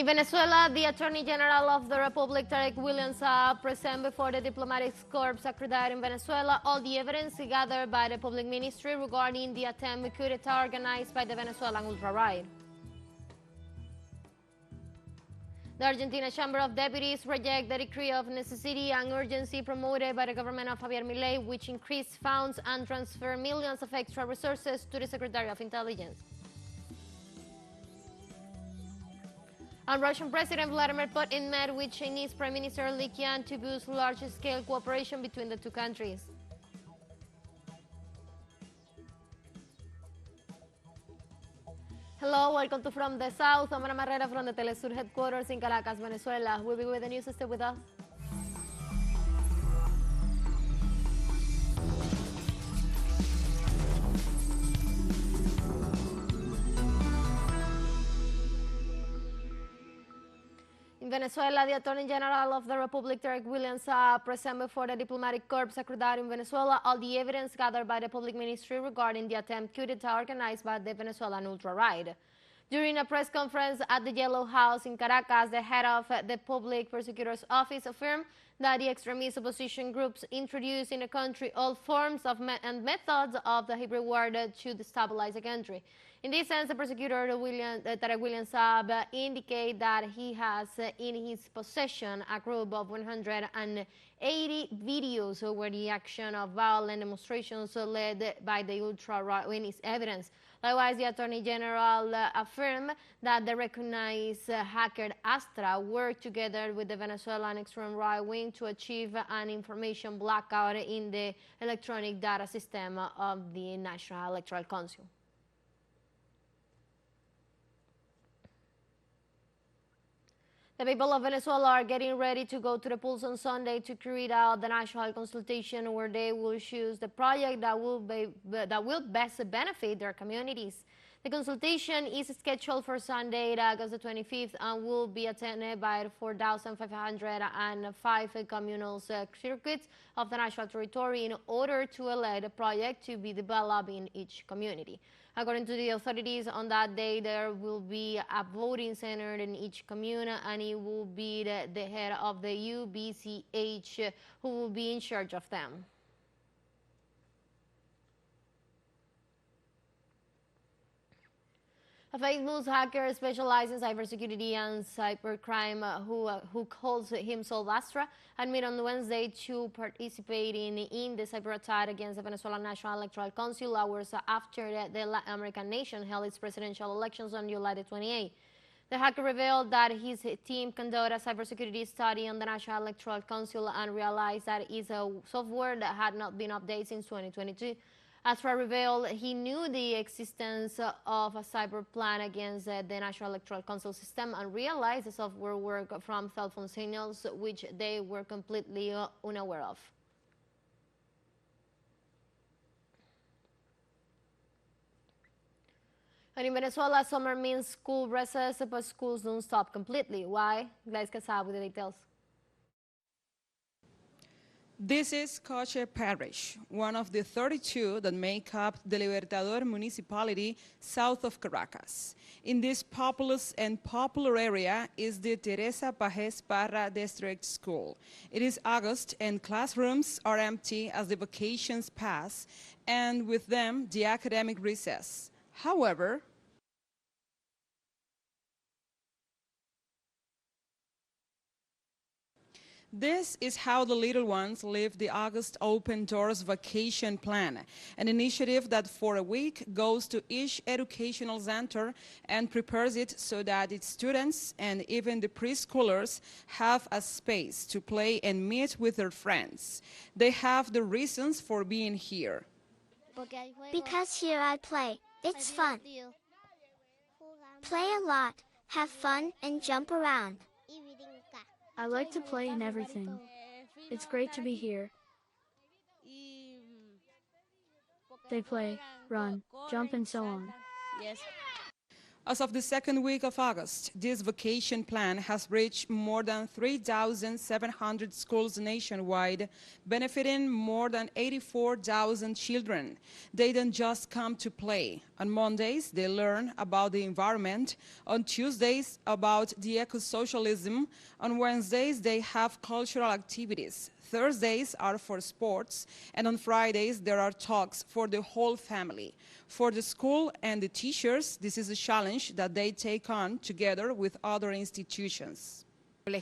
In Venezuela, the Attorney General of the Republic, Tarek Williams, present before the Diplomatic Corps Secretary in Venezuela all the evidence gathered by the Public Ministry regarding the attempt coup d'etat organized by the Venezuelan ultra-right. The Argentina Chamber of Deputies reject the decree of necessity and urgency promoted by the government of Javier Milei, which increased funds and transferred millions of extra resources to the Secretary of Intelligence. And Russian President Vladimir Putin met with Chinese Prime Minister Qiang to boost large-scale cooperation between the two countries. Hello, welcome to From the South. I'm Ana Marrera from the teleSUR headquarters in Caracas, Venezuela. We'll be with the news. Stay with us. In Venezuela, the Attorney General of the Republic, Tarek Williams, present before the Diplomatic Corps Secretary in Venezuela all the evidence gathered by the Public Ministry regarding the attempt coup d'etat organized by the Venezuelan ultra-right. During a press conference at the Yellow House in Caracas, the head of the Public Prosecutor's Office affirmed that the extremist opposition groups introduced in the country all forms of and methods of the hybrid war to destabilize the country. In this sense, the prosecutor Tarek Williams indicated that he has in his possession a group of 180 videos where the action of violent demonstrations led by the ultra-right in its evidence. Likewise, the Attorney General affirmed that the recognized hacker Astra worked together with the Venezuelan extreme right wing to achieve an information blackout in the electronic data system of the National Electoral Council. The people of Venezuela are getting ready to go to the polls on Sunday to carry out the national consultation where they will choose the project that will best benefit their communities. The consultation is scheduled for Sunday, August the 25th, and will be attended by 4,505 communal circuits of the national territory in order to elect a project to be developed in each community. According to the authorities, on that day there will be a voting center in each commune, and it will be the head of the UBCH who will be in charge of them. A famous hacker specialized in cybersecurity and cybercrime who calls himself Astra admitted on Wednesday to participating in the cyber attack against the Venezuelan National Electoral Council hours after the American nation held its presidential elections on July the 28th. The hacker revealed that his team conducted a cybersecurity study on the National Electoral Council and realized that its software that had not been updated since 2022. Astra revealed he knew the existence of a cyber plan against the National Electoral Council system and realized the software worked from cell phone signals, which they were completely unaware of. And in Venezuela, summer means school recess, but schools don't stop completely. Why? Gladys Casab with the details. This is Coche Parish, one of the 32 that make up the Libertador municipality south of Caracas. In this populous and popular area is the Teresa Pajes Parra District School. It is August and classrooms are empty as the vacations pass, and with them the academic recess. However, this is how the little ones live the August Open Doors Vacation Plan, an initiative that for a week goes to each educational center and prepares it so that its students and even the preschoolers have a space to play and meet with their friends. They have the reasons for being here. Because here I play. It's fun. Play a lot, have fun, and jump around. I like to play in everything. It's great to be here. They play, run, jump, and so on. As of the second week of August, this vacation plan has reached more than 3,700 schools nationwide, benefiting more than 84,000 children. They don't just come to play. On Mondays, they learn about the environment. On Tuesdays, about the eco-socialism. On Wednesdays, they have cultural activities. Thursdays are for sports, and on Fridays there are talks for the whole family. For the school and the teachers, this is a challenge that they take on together with other institutions. The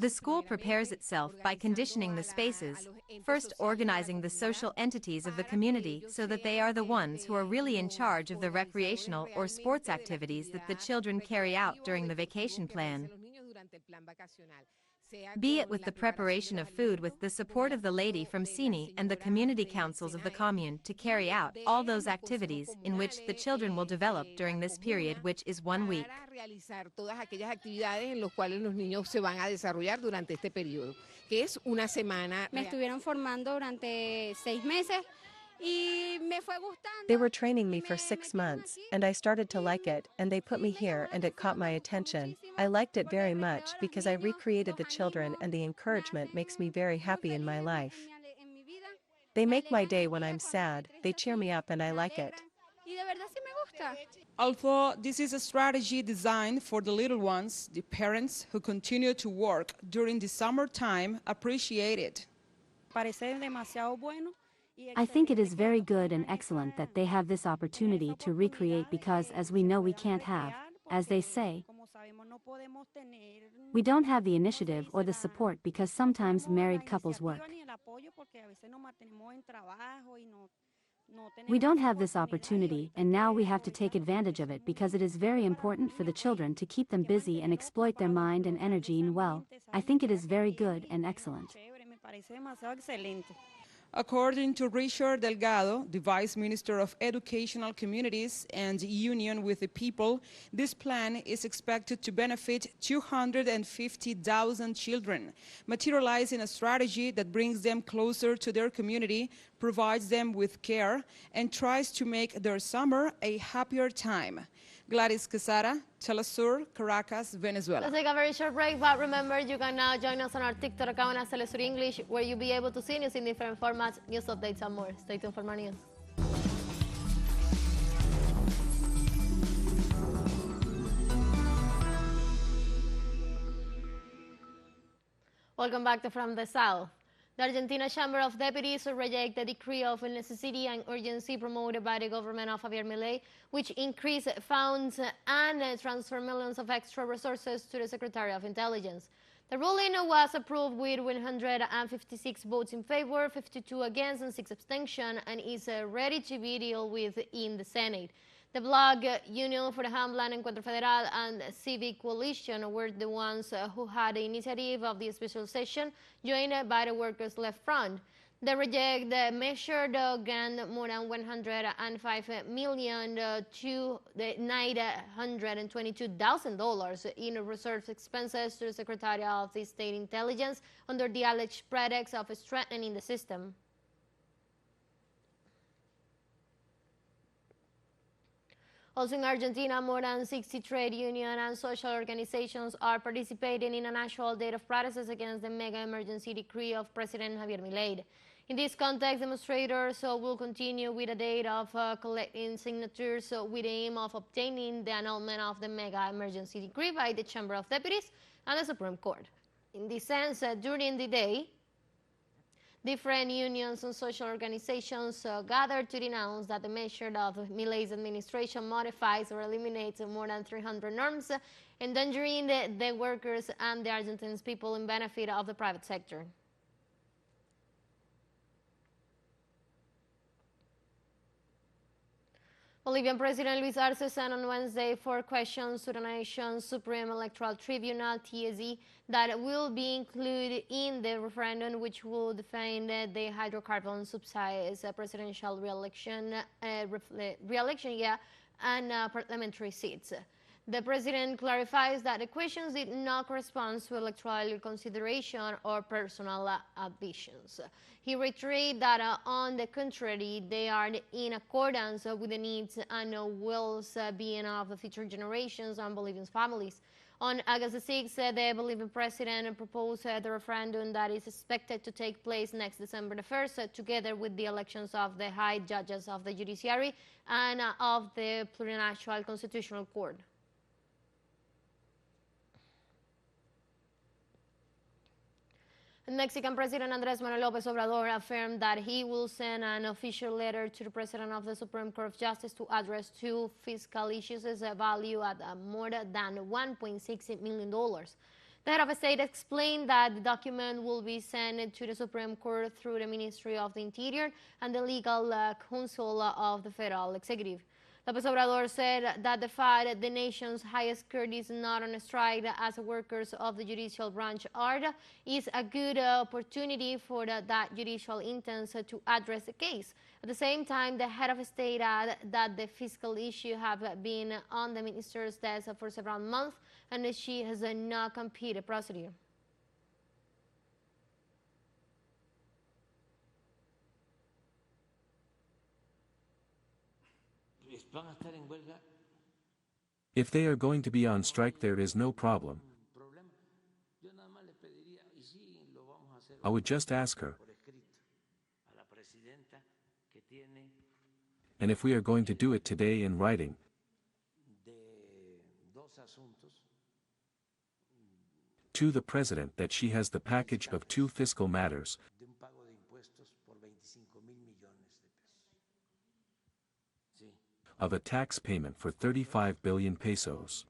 school prepares itself by conditioning the spaces, first organizing the social entities of the community so that they are the ones who are really in charge of the recreational or sports activities that the children carry out during the vacation plan. Be it with the preparation of food with the support of the lady from CINI and the community councils of the commune to carry out all those activities in which the children will develop during this period, which is 1 week. Me estuvieron formando durante 6 meses. They were training me for 6 months, and I started to like it, and they put me here and it caught my attention. I liked it very much because I recreated the children and the encouragement makes me very happy in my life. They make my day when I'm sad, they cheer me up and I like it. Although this is a strategy designed for the little ones, the parents who continue to work during the summertime appreciate it. I think it is very good and excellent that they have this opportunity to recreate because, as we know, we can't have, as they say, we don't have the initiative or the support because sometimes married couples work. We don't have this opportunity, and now we have to take advantage of it because it is very important for the children to keep them busy and exploit their mind and energy in well. I think it is very good and excellent. According to Richard Delgado, the Vice Minister of Educational Communities and Union with the People, this plan is expected to benefit 250,000 children, materializing a strategy that brings them closer to their community, provides them with care, and tries to make their summer a happier time. Gladys Quesada, teleSUR, Caracas, Venezuela. Let's take a very short break, but remember you can now join us on our TikTok account as teleSUR English, where you'll be able to see news in different formats, news updates, and more. Stay tuned for more news. Welcome back to From the South. The Argentina Chamber of Deputies reject the decree of necessity and urgency promoted by the government of Javier Milei, which increased funds and transfer millions of extra resources to the Secretary of Intelligence. The ruling was approved with 156 votes in favor, 52 against, and 6 abstentions, and is ready to be dealt with in the Senate. The Bloc Union for the Homeland, Encuentro Federal, and Civic Coalition were the ones who had the initiative of the special session, joined by the Workers' Left Front. They reject the measure that grant more than $105 million to the $922,000 in reserve expenses to the Secretary of the State Intelligence under the alleged pretext of strengthening the system. Also in Argentina, more than 60 trade union and social organizations are participating in a national day of protests against the mega emergency decree of President Javier Milei. In this context, demonstrators will continue with a day of collecting signatures with the aim of obtaining the annulment of the mega emergency decree by the Chamber of Deputies and the Supreme Court. In this sense, during the day, different unions and social organizations gathered to denounce that the measure of Milei's administration modifies or eliminates more than 300 norms, endangering the workers and the Argentine people in benefit of the private sector. Bolivian President Luis Arce sent on Wednesday 4 questions to the nation's Supreme Electoral Tribunal, TSE, that will be included in the referendum which will define the hydrocarbon subsidies, presidential re-election, and parliamentary seats. The president clarifies that the questions did not correspond to electoral consideration or personal ambitions. He reiterated that on the contrary, they are in accordance with the needs and well-being of the future generations and Bolivian families. On August 6, the Bolivian president proposed the referendum that is expected to take place next December 1st, together with the elections of the high judges of the judiciary and of the plurinational constitutional court. Mexican President Andrés Manuel López Obrador affirmed that he will send an official letter to the President of the Supreme Court of Justice to address two fiscal issues valued at more than $1.6 million. The head of state explained that the document will be sent to the Supreme Court through the Ministry of the Interior and the Legal Counsel of the Federal Executive. López Obrador said that the fact the nation's highest court is not on strike as workers of the judicial branch are is a good opportunity for that judicial instance to address the case. At the same time, the head of state added that the fiscal issue have been on the minister's desk for several months and that she has not completed procedure. If they are going to be on strike, there is no problem. I would just ask her. And if we are going to do it today in writing, to the President that she has the package of two fiscal matters, of a tax payment for 35 billion pesos.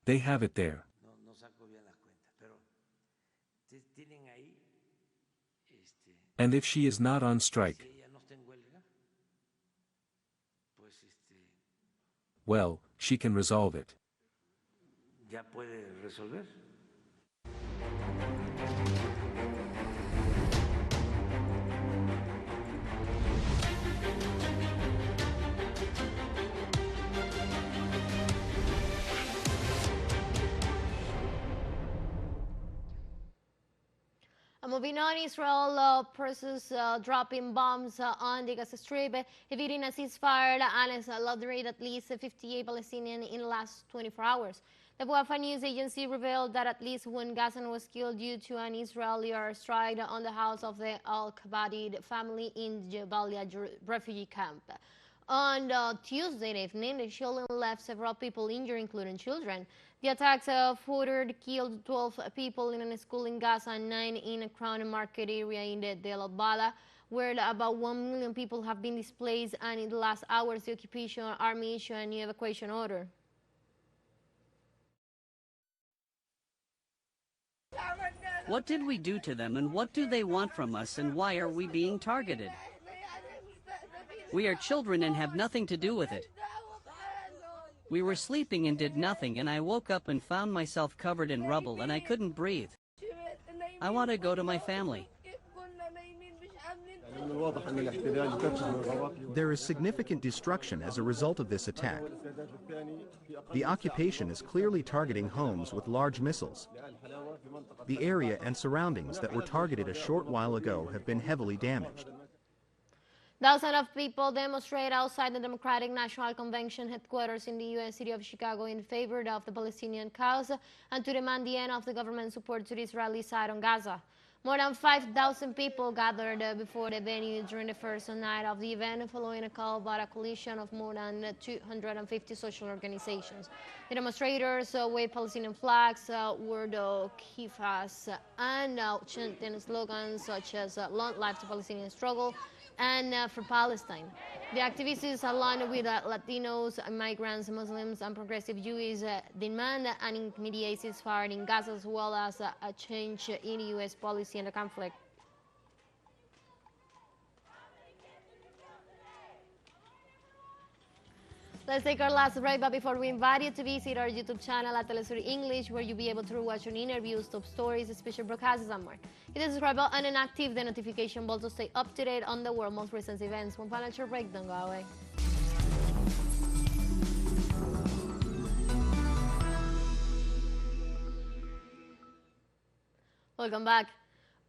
They have it there. And if she is not on strike, well, she can resolve it. Moving on, Israel pursues dropping bombs on the Gaza Strip, evading a ceasefire and has slaughtered at least 58 Palestinians in the last 24 hours. The Wafa news agency revealed that at least one Gazan was killed due to an Israeli airstrike on the house of the Al-Kabadi family in Jabalia refugee camp. On Tuesday evening, the shelling left several people injured, including children. The attacks further killed 12 people in a school in Gaza and 9 in a crowded market area in the Del Al-Bala, where about 1 million people have been displaced, and in the last hours, the occupation army issued a new evacuation order. What did we do to them, and what do they want from us, and why are we being targeted? We are children and have nothing to do with it. We were sleeping and did nothing, and I woke up and found myself covered in rubble, and I couldn't breathe. I want to go to my family. There is significant destruction as a result of this attack. The occupation is clearly targeting homes with large missiles. The area and surroundings that were targeted a short while ago have been heavily damaged. Thousands of people demonstrate outside the Democratic National Convention headquarters in the U.S. city of Chicago in favor of the Palestinian cause and to demand the end of the government support to the Israeli side on Gaza. More than 5,000 people gathered before the venue during the first night of the event, following a call by a coalition of more than 250 social organizations. The demonstrators waved Palestinian flags, wore the kiffahs, and chanted slogans such as "Long life to Palestinian struggle" and "For Palestine." The activists, along with Latinos, migrants, Muslims, and progressive Jews, demand an immediate ceasefire in Gaza, as well as a change in U.S. policy in the conflict. Let's take our last break, but before we invite you to visit our YouTube channel at teleSUR English, where you'll be able to rewatch our interviews, top stories, special broadcasts, and more. Hit the subscribe button and active the notification bell to stay up to date on the world's most recent events. One final short break, don't go away. Welcome back.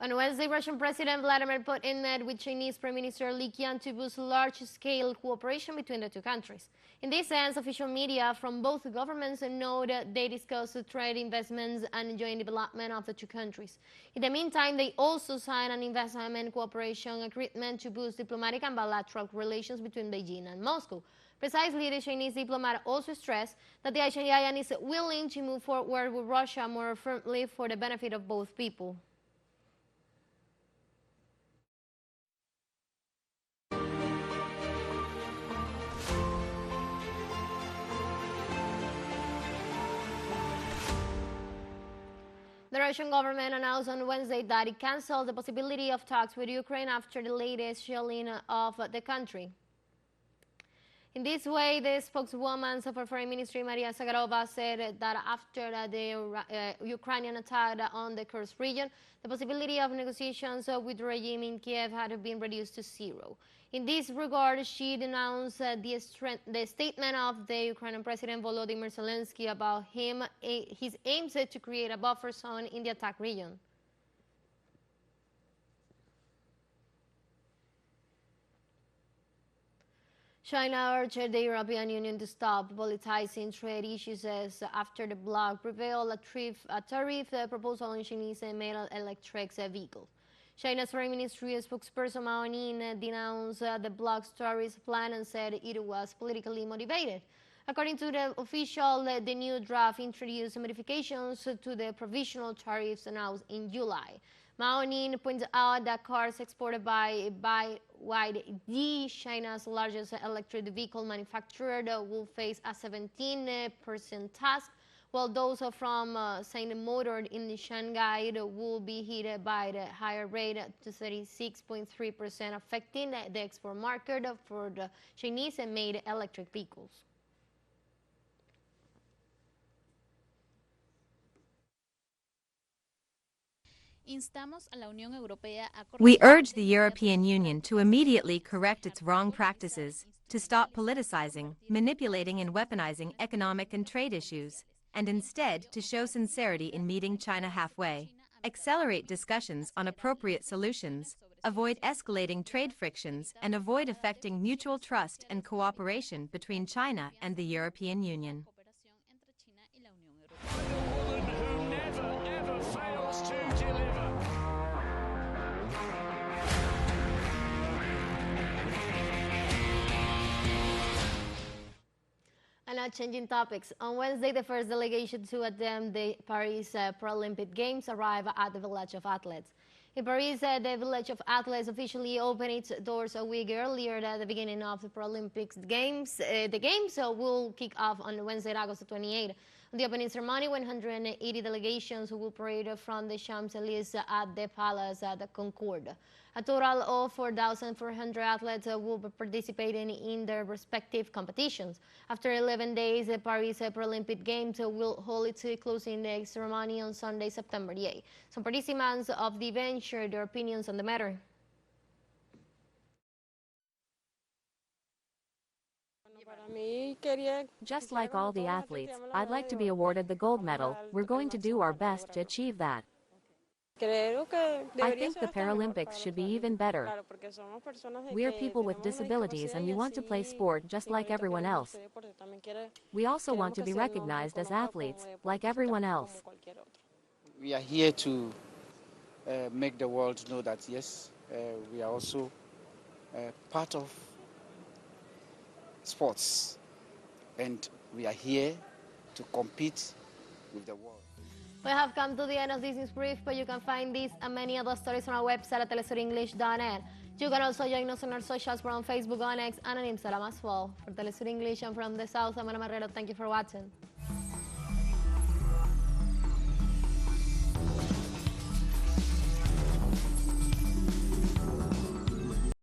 On Wednesday, Russian President Vladimir Putin met with Chinese Prime Minister Qiang to boost large-scale cooperation between the two countries. In this sense, official media from both governments note they discussed trade investments and joint development of the two countries. In the meantime, they also signed an investment cooperation agreement to boost diplomatic and bilateral relations between Beijing and Moscow. Precisely, the Chinese diplomat also stressed that the ASEAN is willing to move forward with Russia more firmly for the benefit of both people. The Russian government announced on Wednesday that it canceled the possibility of talks with Ukraine after the latest shelling of the country. In this way, the spokeswoman of Foreign Ministry, Maria Zakharova, said that after the Ukrainian attack on the Kursk region, the possibility of negotiations with the regime in Kiev had been reduced to zero. In this regard, she denounced the statement of the Ukrainian President Volodymyr Zelensky about his aims to create a buffer zone in the attacked region. China urged the European Union to stop politicizing trade issues after the bloc prevailed a tariff proposal on Chinese-made electric vehicles. China's Foreign Ministry spokesperson Mao Ning denounced the bloc's tariff plan and said it was politically motivated. According to the official, the new draft introduced modifications to the provisional tariffs announced in July. Mao Ning points out that cars exported by BYD, China's largest electric vehicle manufacturer, will face a 17% tax, while those from Sine Motor in Shanghai will be hit by the higher rate to 36.3%, affecting the export market for the Chinese-made electric vehicles. We urge the European Union to immediately correct its wrong practices, to stop politicizing, manipulating and weaponizing economic and trade issues, and instead to show sincerity in meeting China halfway, accelerate discussions on appropriate solutions, avoid escalating trade frictions, and avoid affecting mutual trust and cooperation between China and the European Union. And now changing topics. On Wednesday, the first delegation to attend the Paris Paralympic Games arrived at the Village of Athletes. In Paris, the Village of Athletes officially opened its doors a week earlier at the beginning of the Paralympics Games. The Games will kick off on Wednesday, August 28. On the opening ceremony, 180 delegations will parade from the Champs-Élysées at the Palace at the Concorde. A total of 4,400 athletes will be participating in their respective competitions. After 11 days, the Paris Paralympic Games will hold its closing ceremony on Sunday, September 8. Some participants of the event shared their opinions on the matter. Just like all the athletes, I'd like to be awarded the gold medal. We're going to do our best to achieve that. I think the Paralympics should be even better. We are people with disabilities and we want to play sport just like everyone else. We also want to be recognized as athletes, like everyone else. We are here to make the world know that yes, we are also part of sports, and we are here to compete with the world. We have come to the end of this news brief, but you can find this and many other stories on our website at telesurenglish.net. You can also join us on our socials. We're on Facebook, on X, and on Instagram as well. For teleSUR English and from the South, I'm Ana Marrero. Thank you for watching.